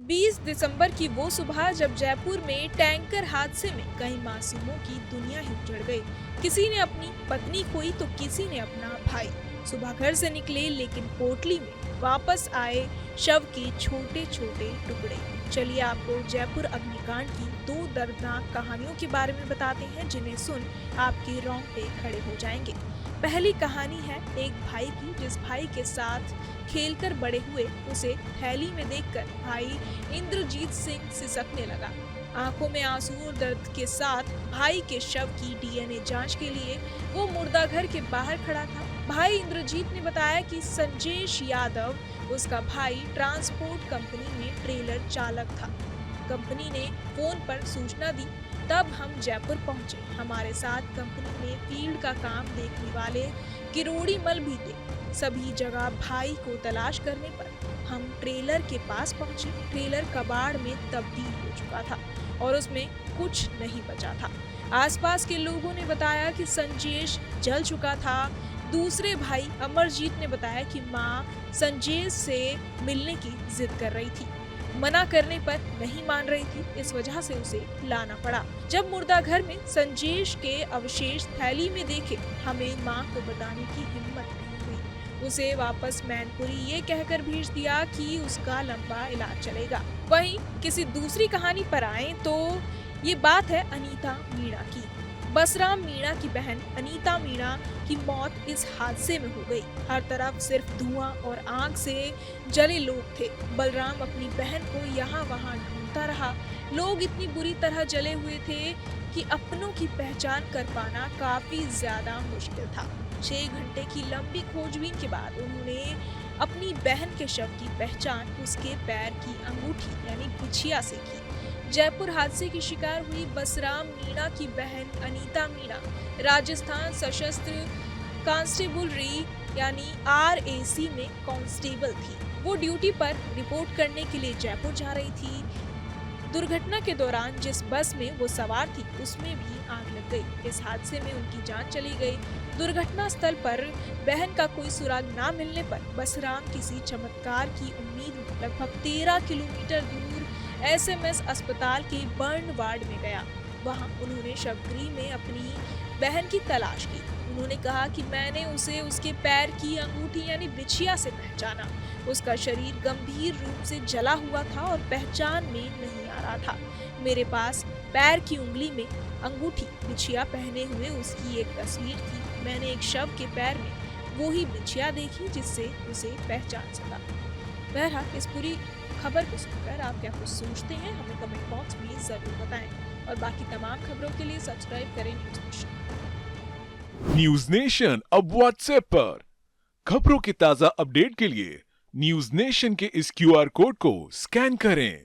20 दिसंबर की वो सुबह जब जयपुर में टैंकर हादसे में कई मासूमों की दुनिया ही उजड़ गई। किसी ने अपनी पत्नी खोई तो किसी ने अपना भाई। सुबह घर से निकले लेकिन पोटली में वापस आए शव के छोटे छोटे टुकड़े। चलिए आपको जयपुर अग्निकांड की दो दर्दनाक कहानियों के बारे में बताते हैं जिन्हें सुन आपके रोंगटे खड़े हो जाएंगे। पहली कहानी है एक भाई की जिस भाई के साथ खेलकर बड़े हुए उसे थैली में देखकर भाई इंद्रजीत सिंह सिसकने लगा। आंखों में आंसू और दर्द के साथ भाई के शव की डीएनए जांच के लिए वो मुर्दाघर के बाहर खड़ा था। भाई इंद्रजीत ने बताया कि संजेश यादव उसका भाई ट्रांसपोर्ट कंपनी में ट्रेलर चालक था। कंपनी ने फोन पर सूचना दी, तब हम जयपुर पहुंचे। हमारे साथ कंपनी में फील्ड का काम देखने वाले किरोड़ी मल भी थे। सभी जगह भाई को तलाश करने पर हम ट्रेलर के पास पहुंचे। ट्रेलर कबाड़ में तब्दील हो चुका था और उसमें कुछ नहीं बचा था। आसपास के लोगों ने बताया कि संजेश जल चुका था। दूसरे भाई अमरजीत ने बताया कि माँ संजेश से मिलने की जिद कर रही थी, मना करने पर नहीं मान रही थी, इस वजह से उसे लाना पड़ा। जब मुर्दाघर में संजेश के अवशेष थैली में देखे, हमें माँ को बताने की हिम्मत नहीं हुई। उसे वापस मैनपुरी ये कहकर भेज दिया कि उसका लंबा इलाज चलेगा। वहीं किसी दूसरी कहानी पर आए तो ये बात है अनीता मीणा की। बसराम मीणा की बहन अनीता मीणा की मौत इस हादसे में हो गई। हर तरफ सिर्फ धुआं और आग से जले लोग थे। बलराम अपनी बहन को यहाँ वहाँ ढूंढता रहा। लोग इतनी बुरी तरह जले हुए थे कि अपनों की पहचान कर पाना काफी ज्यादा मुश्किल था। 6 घंटे की लंबी खोजबीन के बाद उन्होंने अपनी बहन के शव की पहचान उसके पैर की अंगूठी यानी बिछिया से की। जयपुर हादसे की शिकार हुई बसराम मीणा की बहन अनीता मीणा राजस्थान सशस्त्र कांस्टेबलरी यानी RAC में कांस्टेबल थी। वो ड्यूटी पर रिपोर्ट करने के लिए जयपुर जा रही थी। दुर्घटना के दौरान जिस बस में वो सवार थी उसमें भी आग लग गई। इस हादसे में उनकी जान चली गई। दुर्घटना स्थल पर बहन का कोई सुराग न मिलने पर बसराम किसी चमत्कार की उम्मीद में लगभग 13 किलोमीटर दूर SMS अस्पताल के बर्न वार्ड में गया। वहां उन्होंने शवगृह में अपनी बहन की तलाश की। उन्होंने कहा कि मैंने उसे उसके पैर की अंगूठी यानी बिछिया से पहचाना। उसका शरीर गंभीर रूप से जला हुआ था और पहचान में नहीं आ रहा था। मेरे पास पैर की उंगली में अंगूठी बिछिया पहने हुए उसकी एक तस्वीर थी। मैंने एक शव के पैर में वो ही बिछिया देखी जिससे उसे पहचान सका। बहरहाल इस पूरी खबर को सुनकर आप क्या कुछ सोचते हैं हमें कमेंट बॉक्स में जरूर बताएं और बाकी तमाम खबरों के लिए सब्सक्राइब करें न्यूज नेशन। न्यूज नेशन अब व्हाट्सएप पर खबरों की ताजा अपडेट के लिए न्यूज नेशन के इस QR कोड को स्कैन करें।